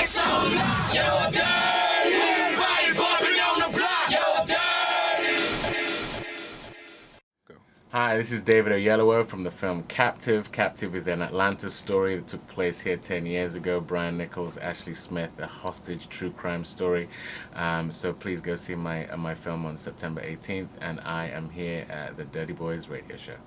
so loud. Yo, dirty. Everybody bumping on the block. Yo, dirty. Hi, this is David Oyelowo from the film Captive. Captive is an Atlanta story that took place here 10 years ago. Brian Nichols, Ashley Smith, a hostage true crime story. So please go see my film on September 18th. And I am here at the Dirty Boys radio show.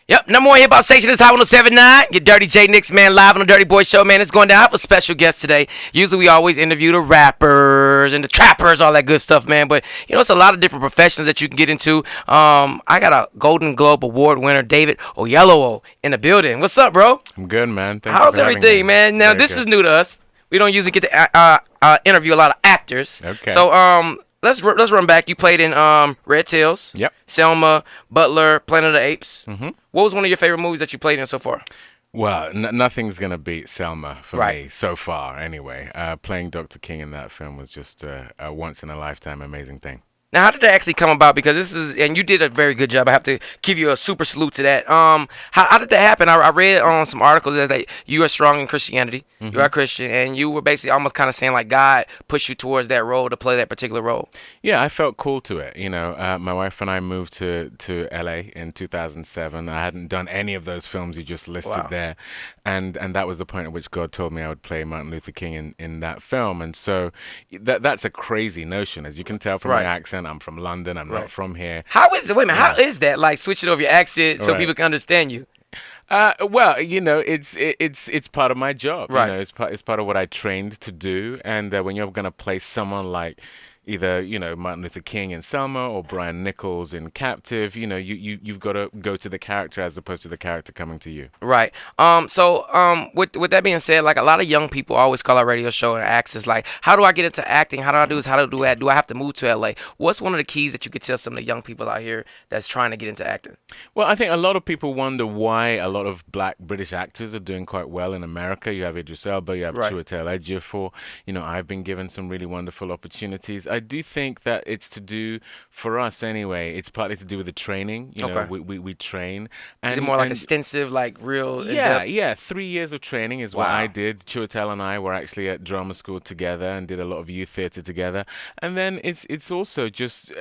Yep, number one hip hop station is Hot 107.9. Your Dirty J Nix, man, live on the Dirty Boy Show, man. It's going down. I have a special guest today. Usually we always interview the rappers and the trappers, all that good stuff, man. But, you know, it's a lot of different professions that you can get into. I got a Golden Globe Award winner, David Oyelowo, in the building. What's up, bro? I'm good, man. Thanks How's for having everything, me. man? Now, Very this good. is new to us. We don't usually get to interview a lot of actors. Okay. So, let's run back. You played in Red Tails. Yep. Selma, Butler, Planet of the Apes. Mm-hmm. What was one of your favorite movies that you played in so far? Well, nothing's going to beat Selma for Right. me so far, anyway. Playing Dr. King in that film was just a once-in-a-lifetime amazing thing. Now, how did that actually come about? Because this is, and you did a very good job. I have to give you a super salute to that. How did that happen? I read on some articles that you are strong in Christianity. Mm-hmm. You are Christian, and you were basically almost kind of saying like God pushed you towards that role to play that particular role. Yeah, I felt cool to it. You know, my wife and I moved to LA in 2007. I hadn't done any of those films you just listed Wow. there, and that was the point at which God told me I would play Martin Luther King in that film. And so that's a crazy notion, as you can tell from Right. my accent. I'm from London. I'm Right. not from here. How is it? Wait a minute. How is that? Like switching over your accent so Right. people can understand you. Well, you know, it's part of my job. Right. You know, it's part of what I trained to do. And when you're gonna play someone like either, you know, Martin Luther King in Selma or Brian Nichols in Captive, you know, you've got to go to the character as opposed to the character coming to you. Right. With that being said, like a lot of young people always call our radio show and ask us like, how do I get into acting? How do I do this? How do I do that? Do I have to move to LA? What's one of the keys that you could tell some of the young people out here that's trying to get into acting? Well, I think a lot of people wonder why a lot of black British actors are doing quite well in America. You have Idris Elba, you have Right. Chiwetel Ejiofor. You know, I've been given some really wonderful opportunities. I do think that it's to do, for us anyway, it's partly to do with the training. You know, Okay. we train. Is it more like extensive, like real? Yeah, in-depth? yeah. 3 years of training is what Wow. I did. Chiwetel and I were actually at drama school together and did a lot of youth theater together. And then it's also just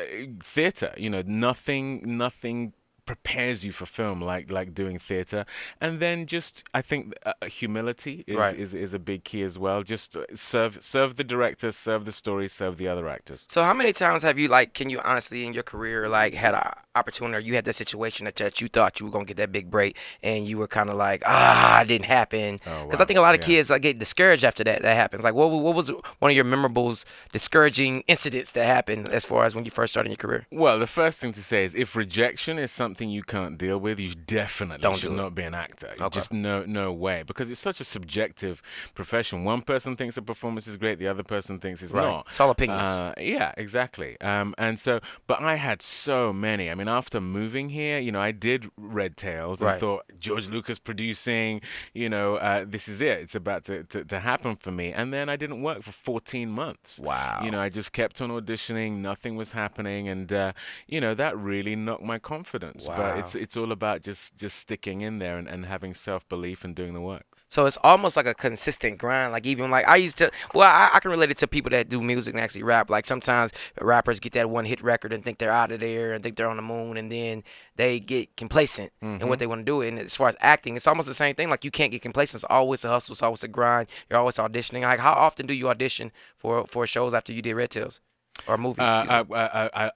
theater. You know, nothing prepares you for film like doing theater. And then just I think humility Right. is a big key as well. Just serve the director, serve the story, serve the other actors. So how many times have you like? Can you honestly in your career like had an opportunity or you had that situation that you thought you were gonna get that big break and you were kind of like it didn't happen? Oh, Because wow. I think a lot of Yeah. kids like get discouraged after that happens. Like what was one of your memorable discouraging incidents that happened as far as when you first started your career? Well, the first thing to say is if rejection is something you can't deal with, you definitely Don't should do it. not be an actor. Okay. Just no way, because it's such a subjective profession. One person thinks a performance is great, the other person thinks it's Right. not. It's all opinions. Yeah, exactly. And so, but I had so many. I mean, after moving here, you know, I did Red Tails and Right. thought George Lucas producing, you know, this is it. It's about to happen for me. And then I didn't work for 14 months. Wow. You know, I just kept on auditioning. Nothing was happening. And, you know, that really knocked my confidence. Wow. But it's all about just sticking in there and having self-belief and doing the work. So it's almost like a consistent grind. Like even like I used to, well, I can relate it to people that do music and actually rap. Like sometimes rappers get that one hit record and think they're out of there and think they're on the moon, and then they get complacent in what they want to do. And as far as acting, it's almost the same thing. Like you can't get complacent. It's always a hustle. It's always a grind. You're always auditioning. Like how often do you audition for shows after you did Red Tails? Or movies? Excuse me.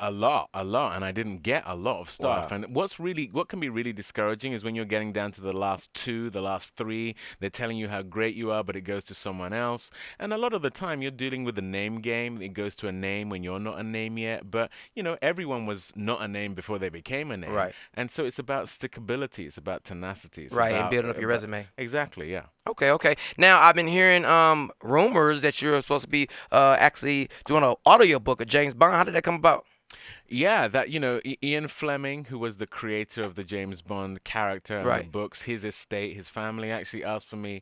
A lot, and I didn't get a lot of stuff. Wow. And what can be really discouraging is when you're getting down to the last two, the last three. They're telling you how great you are, but it goes to someone else. And a lot of the time, you're dealing with the name game. It goes to a name when you're not a name yet. But you know, everyone was not a name before they became a name. Right. And so it's about stickability. It's about tenacity. It's Right, and about, building up your resume. Exactly. Yeah. Okay. Now I've been hearing rumors that you're supposed to be actually doing an audiobook of James Bond. How did that come about? Yeah, that you know, Ian Fleming, who was the creator of the James Bond character and the Right. books, his estate, his family actually asked for me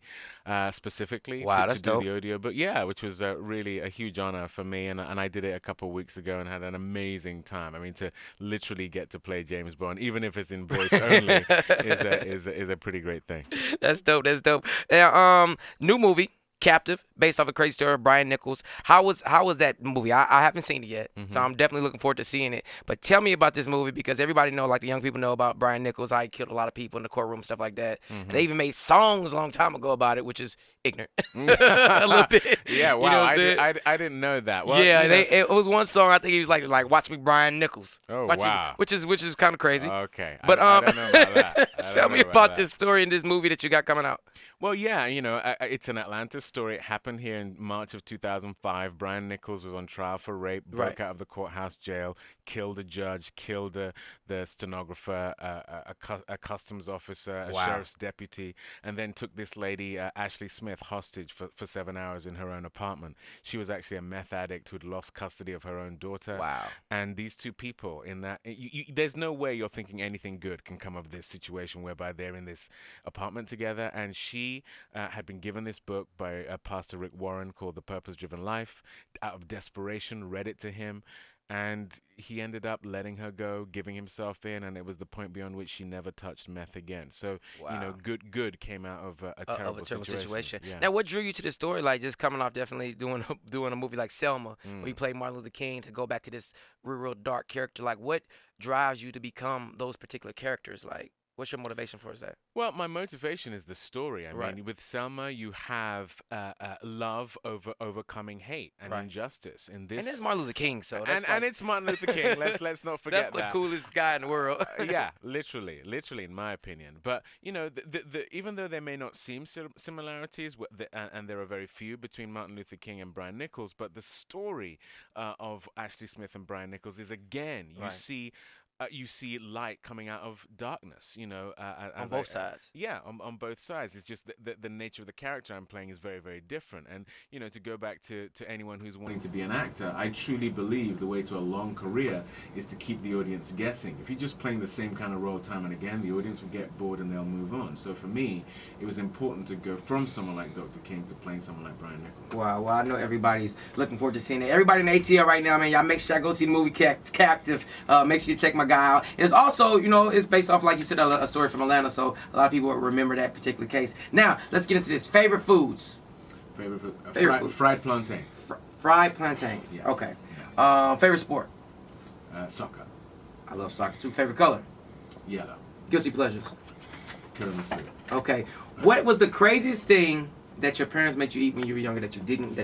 specifically Wow, to that's do dope. the audio book. Yeah, which was really a huge honor for me, and I did it a couple of weeks ago and had an amazing time. I mean, to literally get to play James Bond, even if it's in voice only, is a pretty great thing. That's dope. Now, new movie. Captive, based off a crazy story of Brian Nichols. How was that movie? I haven't seen it yet, so I'm definitely looking forward to seeing it. But tell me about this movie, because everybody know, like the young people know about Brian Nichols, how he killed a lot of people in the courtroom, stuff like that. And they even made songs a long time ago about it, which is ignorant a little bit. Yeah, wow, You know what I'm I didn't know that. Well, yeah, you know- it was one song I think he was like "Watch Me, Brian Nichols." Oh, Watch Me, wow. which is kind of crazy. Okay, But I don't know about that. I don't tell know me about about that. this story in this movie that you got coming out. Well, yeah, it's an Atlanta story. It happened here in March of 2005. Brian Nichols was on trial for rape, broke Right. out of the courthouse jail, killed a judge, killed the stenographer, a customs officer, a Wow. sheriff's deputy, and then took this lady, Ashley Smith, hostage for 7 hours in her own apartment. She was actually a meth addict who'd lost custody of her own daughter. Wow. And these two people in that, there's no way you're thinking anything good can come of this situation whereby they're in this apartment together. And she had been given this book by Pastor Rick Warren called The Purpose Driven Life. Out of desperation, read it to him. And he ended up letting her go, giving himself in, and it was the point beyond which she never touched meth again. So, Wow. good came out of a terrible situation. Yeah. Now, what drew you to the story? Like, just coming off definitely doing a movie like Selma, where you played Martin Luther King, to go back to this real dark character. Like, what drives you to become those particular characters? Like, what's your motivation for that? Well, my motivation is the story. I Right. mean, with Selma, you have love overcoming hate and Right. injustice. In And this, it's Martin Luther King, so that's and it's Martin Luther King. Let's not forget that's the that. coolest guy in the world. Yeah, literally, in my opinion. But even though there may not seem similarities, and there are very few between Martin Luther King and Brian Nichols, but the story of Ashley Smith and Brian Nichols is, again, you see light coming out of darkness, On both sides. Yeah, on both sides. It's just the nature of the character I'm playing is very, very different. And, to go back to anyone who's wanting to be an actor, I truly believe the way to a long career is to keep the audience guessing. If you're just playing the same kind of role time and again, the audience will get bored and they'll move on. So for me, it was important to go from someone like Dr. King to playing someone like Brian Nichols. Wow, well, I know everybody's looking forward to seeing it. Everybody in the ATL right now, man, y'all make sure y'all go see the movie Captive. Make sure you check my guy out. And it's also, it's based off, like you said, a story from Atlanta, so a lot of people will remember that particular case. Now, let's get into this. Favorite foods? Favorite food? Favorite food. Fried plantain. Fried plantains. Yeah. Okay. Favorite sport? Soccer. I love soccer too. Favorite color? Yellow. Guilty pleasures? Tiramisu. Okay. What was the craziest thing that your parents made you eat when you were younger that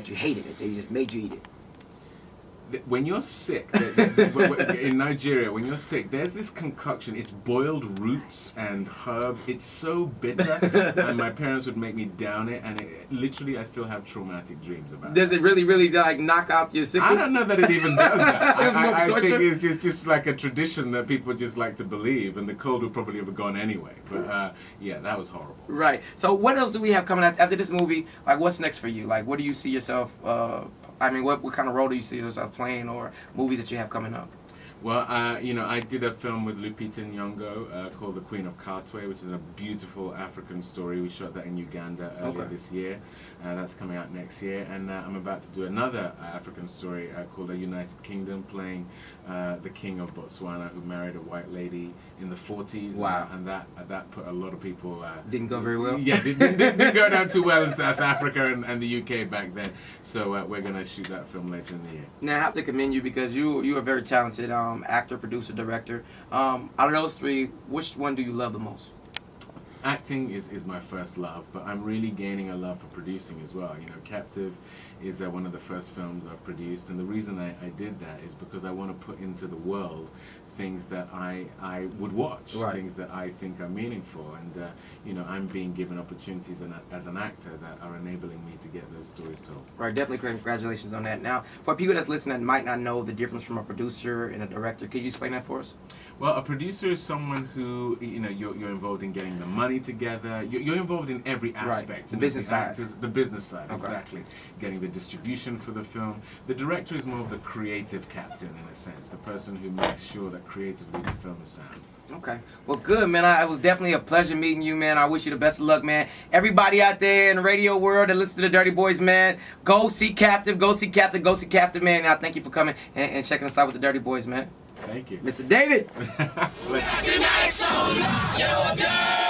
you hated it? They just made you eat it? When you're sick, in Nigeria, when you're sick, there's this concoction. It's boiled roots and herbs. It's so bitter, and my parents would make me down it, and literally, I still have traumatic dreams about it. Does it really, like knock out your sickness? I don't know that it even does that. It's more I torture? think it's just like a tradition that people just like to believe, and the cold would probably have gone anyway. But yeah, that was horrible. Right. So what else do we have coming out after this movie? Like, what's next for you? Like, what do you see yourself? What kind of role do you see yourself playing, or movie that you have coming up? Well, I did a film with Lupita Nyong'o called The Queen of Katwe, which is a beautiful African story. We shot that in Uganda earlier this year. That's coming out next year. And I'm about to do another African story called A United Kingdom, playing the king of Botswana who married a white lady in the 40s. Wow. And that put a lot of people... Didn't go very well? Yeah, didn't go down too well in South Africa and the UK back then. So we're going to shoot that film later in the year. Now, I have to commend you because you are very talented actor, producer, director. Out of those three, which one do you love the most? Acting is my first love, but I'm really gaining a love for producing as well. Captive is one of the first films I've produced, and the reason I did that is because I want to put into the world things that I would watch, Right. things that I think are meaningful, and I'm being given opportunities as an actor that are enabling me to get those stories told. Right, definitely congratulations on that. Now, for people that's listening that might not know the difference from a producer and a director, could you explain that for us? Well, a producer is someone who, you're involved in getting the money together. You're involved in every aspect. The business side. The business side, Okay. exactly. Getting the distribution for the film. The director is more of the creative captain, in a sense. The person who makes sure that creatively the film is sound. Okay. Well, good, man. It was definitely a pleasure meeting you, man. I wish you the best of luck, man. Everybody out there in the radio world that listen to the Durtty Boys, man, go see Captive, go see Captive, go see Captive, man. And I thank you for coming and checking us out with the Durtty Boys, man. Thank you. Mr. David. Tonight's on Your Dirty.